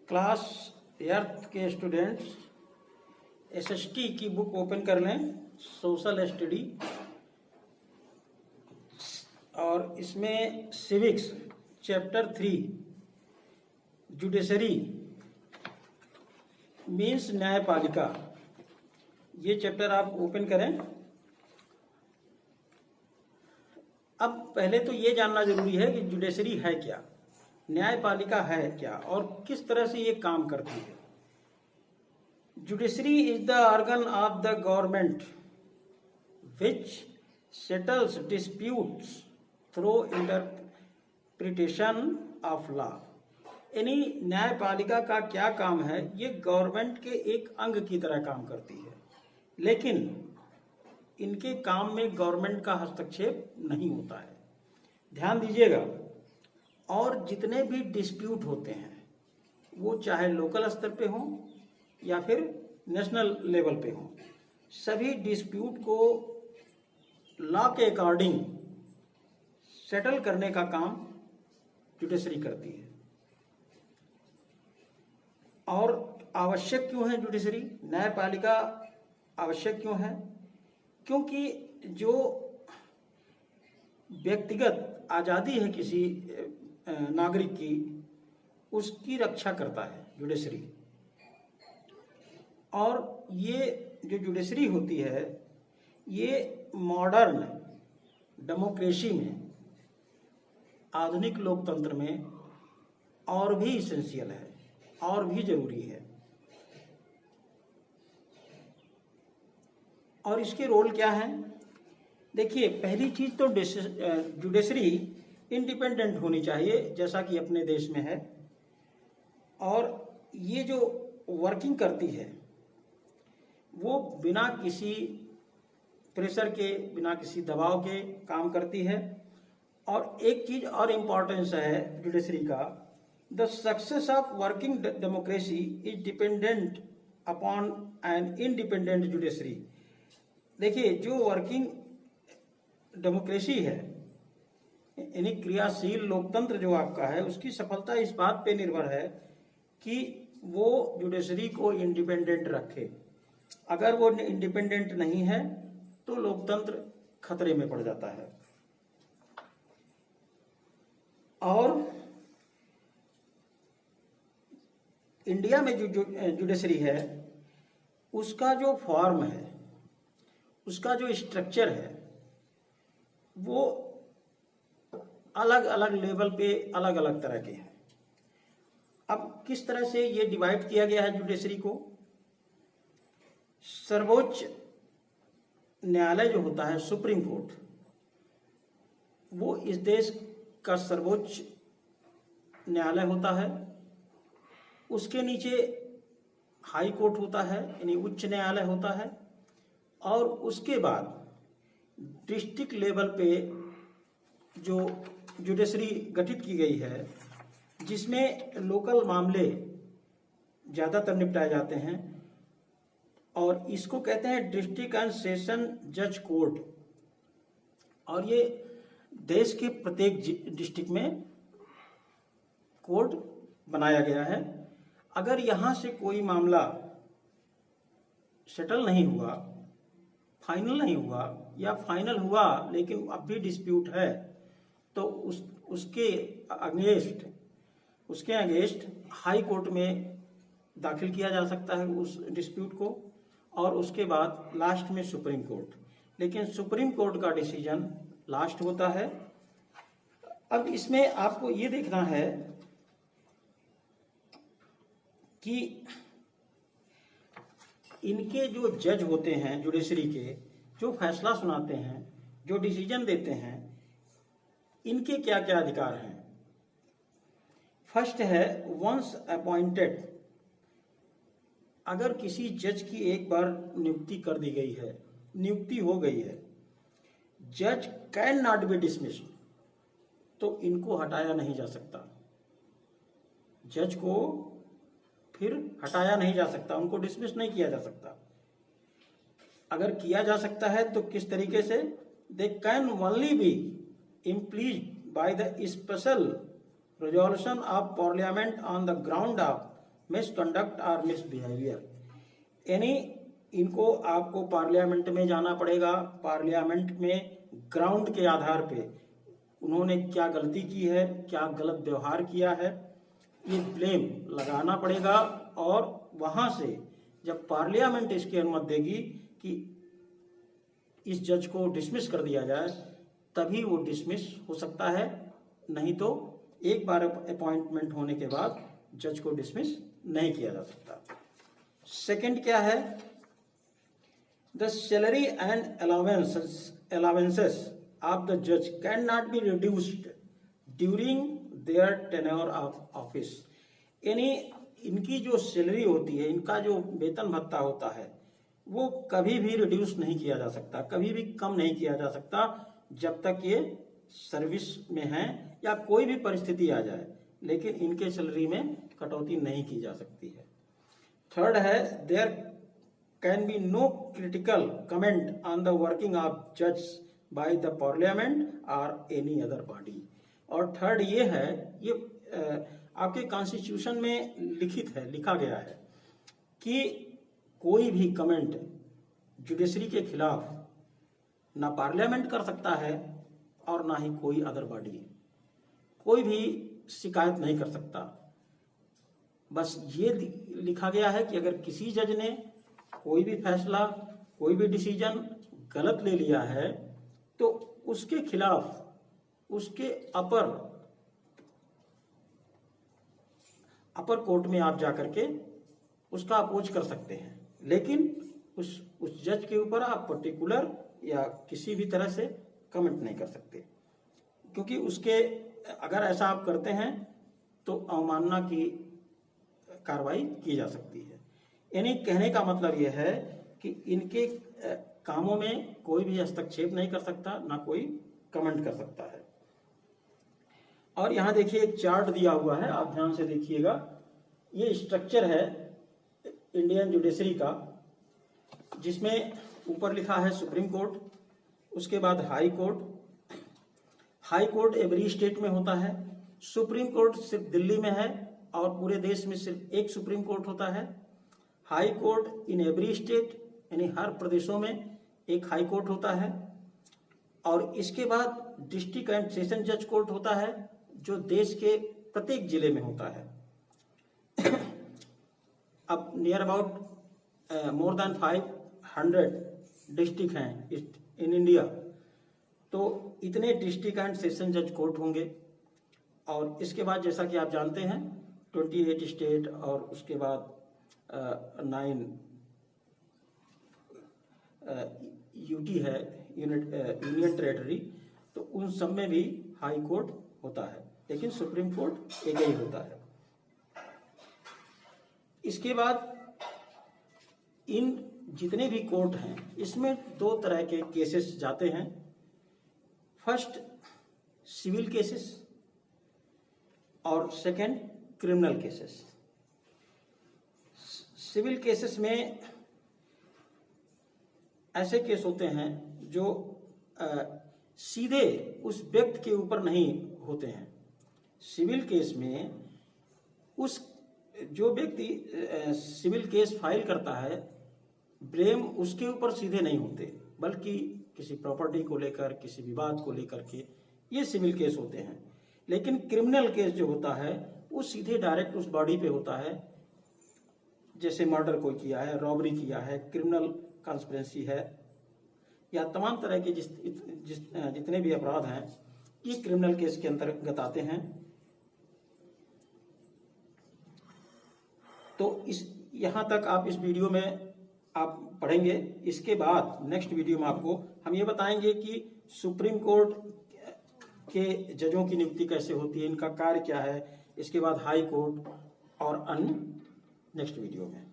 Class earth के students SST की book open कर लें, सोशल स्टडी, और इसमें सिविक्स चैप्टर 3 जुडिशरी मीन्स न्यायपालिका, ये चैप्टर आप ओपन करें। अब पहले तो ये जानना जरूरी है कि जुडिशरी है क्या, न्यायपालिका है क्या और किस तरह से ये काम करती है। Judiciary is the organ of the government which settles disputes through interpretation of law. यानी न्यायपालिका का क्या काम है, ये गवर्नमेंट के एक अंग की तरह काम करती है, लेकिन इनके काम में गवर्नमेंट का हस्तक्षेप नहीं होता है। ध्यान दीजिएगा। और जितने भी डिस्प्यूट होते हैं वो चाहे लोकल स्तर पे हों या फिर नेशनल लेवल पे हों, सभी डिस्प्यूट को लॉ के अकॉर्डिंग सेटल करने का काम जुडिशरी करती है। और आवश्यक क्यों है जुडिशरी, न्यायपालिका आवश्यक क्यों है? क्योंकि जो व्यक्तिगत आज़ादी है किसी नागरिक की, उसकी रक्षा करता है जुडिशरी। और ये जो जुडिशरी होती है ये मॉडर्न डेमोक्रेसी में, आधुनिक लोकतंत्र में और भी इसेंशियल है और भी जरूरी है। और इसके रोल क्या हैं? देखिए, पहली चीज तो जुडिशरी इंडिपेंडेंट होनी चाहिए, जैसा कि अपने देश में है। और ये जो वर्किंग करती है वो बिना किसी प्रेशर के, बिना किसी दबाव के काम करती है। और एक चीज और इम्पोर्टेंस है जुडिशरी का, the success of working democracy is dependent upon an independent judiciary. देखिए, जो वर्किंग डेमोक्रेसी है, यानी क्रियाशील लोकतंत्र जो आपका है, उसकी सफलता इस बात पे निर्भर है कि वो जुडिशरी को इंडिपेंडेंट रखे। अगर वो इंडिपेंडेंट नहीं है तो लोकतंत्र खतरे में पड़ जाता है। और इंडिया में जो जुडिशरी है उसका जो फॉर्म है, उसका जो स्ट्रक्चर है, वो अलग अलग लेवल पे अलग अलग तरह के हैं। अब किस तरह से ये डिवाइड किया गया है जुडिशरी को? सर्वोच्च न्यायालय जो होता है, सुप्रीम कोर्ट, वो इस देश का सर्वोच्च न्यायालय होता है। उसके नीचे हाई कोर्ट होता है, यानी उच्च न्यायालय होता है। और उसके बाद डिस्ट्रिक्ट लेवल पे जो जुडिशरी गठित की गई है, जिसमें लोकल मामले ज़्यादातर निपटाए जाते हैं, और इसको कहते हैं डिस्ट्रिक्ट एंड सेशन जज कोर्ट। और ये देश के प्रत्येक डिस्ट्रिक्ट में कोर्ट बनाया गया है। अगर यहाँ से कोई मामला सेटल नहीं हुआ, फाइनल नहीं हुआ, या फाइनल हुआ लेकिन अब भी डिस्प्यूट है, तो उसके अगेंस्ट हाई कोर्ट में दाखिल किया जा सकता है उस डिस्प्यूट को, और उसके बाद लास्ट में सुप्रीम कोर्ट। लेकिन सुप्रीम कोर्ट का डिसीजन लास्ट होता है। अब इसमें आपको ये देखना है कि इनके जो जज होते हैं जुडिशरी के, जो फैसला सुनाते हैं, जो डिसीजन देते हैं, इनके क्या क्या अधिकार हैं। फर्स्ट है वंस अपॉइंटेड। अगर किसी जज की एक बार नियुक्ति कर दी गई है, नियुक्ति हो गई है, जज कैन नॉट बी डिसमिस्ड, तो इनको हटाया नहीं जा सकता। जज को फिर हटाया नहीं जा सकता, उनको डिसमिस नहीं किया जा सकता। अगर किया जा सकता है तो किस तरीके से? They can only be impeached by the special resolution of parliament on the ground of misconduct और मिसबिहेवियर, यानी इनको आपको पार्लियामेंट में जाना पड़ेगा, पार्लियामेंट में ग्राउंड के आधार पे उन्होंने क्या गलती की है, क्या गलत व्यवहार किया है, ये ब्लेम लगाना पड़ेगा। और वहां से जब पार्लियामेंट इसकी अनुमति देगी कि इस जज को डिसमिस कर दिया जाए, तभी वो डिसमिस हो सकता है, नहीं तो एक बार अपॉइंटमेंट होने के बाद जज को डिसमिस नहीं किया जा सकता। सेकंड क्या है, the salary and allowances of the judge cannot be reduced during their tenure of office, यानी इनकी जो सैलरी होती है, इनका जो वेतन भत्ता होता है, वो कभी भी रिड्यूस नहीं किया जा सकता, कभी भी कम नहीं किया जा सकता जब तक ये सर्विस में हैं या कोई भी परिस्थिति आ जाए, लेकिन इनके सैलरी में कटौती नहीं की जा सकती है। थर्ड है, there can be no critical comment on the working of जज बाय द पार्लियामेंट और एनी अदर बॉडी। और थर्ड ये है, ये आपके कॉन्स्टिट्यूशन में लिखित है, लिखा गया है कि कोई भी कमेंट जुडिशरी के खिलाफ ना पार्लियामेंट कर सकता है और ना ही कोई अदर बॉडी, कोई भी शिकायत नहीं कर सकता। बस ये लिखा गया है कि अगर किसी जज ने कोई भी फैसला, कोई भी डिसीजन गलत ले लिया है तो उसके खिलाफ उसके अपर कोर्ट में आप जाकर के उसका अपोज कर सकते हैं, लेकिन उस जज के ऊपर आप पर्टिकुलर या किसी भी तरह से कमेंट नहीं कर सकते, क्योंकि उसके अगर ऐसा आप करते हैं तो अवमानना की कार्रवाई की जा सकती है। यानी कहने का मतलब यह है कि इनके कामों में कोई भी हस्तक्षेप नहीं कर सकता, ना कोई कमेंट कर सकता है। और यहाँ देखिए एक चार्ट दिया हुआ है, आप ध्यान से देखिएगा। ये स्ट्रक्चर है इंडियन जुडिशरी का, जिसमें ऊपर लिखा है सुप्रीम कोर्ट, उसके बाद high court. High court every state में होता है, सुप्रीम कोर्ट सिर्फ दिल्ली में है और पूरे देश में सिर्फ एक सुप्रीम कोर्ट होता है। High court in every state, यानी हर प्रदेशों में एक हाई कोर्ट होता है। और इसके बाद डिस्ट्रिक्ट एंड सेशन जज कोर्ट होता है, जो देश के प्रत्येक जिले में होता है। अब near about more than 500 district हैं इन इंडिया, तो इतने डिस्ट्रिक्ट एंड सेशन जज कोर्ट होंगे। और इसके बाद जैसा कि आप जानते हैं 28 स्टेट और उसके बाद 9 यूटी है, यूनियन टेरेटरी, तो उन सब में भी हाई कोर्ट होता है, लेकिन सुप्रीम कोर्ट एक ही होता है। इसके बाद इन जितने भी कोर्ट हैं, इसमें दो तरह के केसेस जाते हैं। फर्स्ट सिविल केसेस और second criminal cases. Civil cases में ऐसे केस होते हैं जो सीधे उस व्यक्ति के ऊपर नहीं होते हैं। सिविल केस में उस जो व्यक्ति सिविल केस फाइल करता है, ब्लेम उसके ऊपर सीधे नहीं होते, बल्कि किसी प्रॉपर्टी को लेकर, किसी विवाद को लेकर के ये सिविल केस होते हैं। लेकिन क्रिमिनल केस जो होता है वो सीधे डायरेक्ट उस बॉडी पे होता है, जैसे मर्डर कोई किया है, रॉबरी किया है, क्रिमिनल कॉन्स्पिरेसी है, या तमाम तरह के जितने भी अपराध हैं, ये क्रिमिनल केस के अंतर्गत आते हैं। तो यहाँ तक आप इस वीडियो में आप पढ़ेंगे। इसके बाद नेक्स्ट वीडियो में आपको हम ये बताएंगे कि सुप्रीम कोर्ट के जजों की नियुक्ति कैसे होती है, इनका कार्य क्या है, इसके बाद हाई कोर्ट और अन्य नेक्स्ट वीडियो में।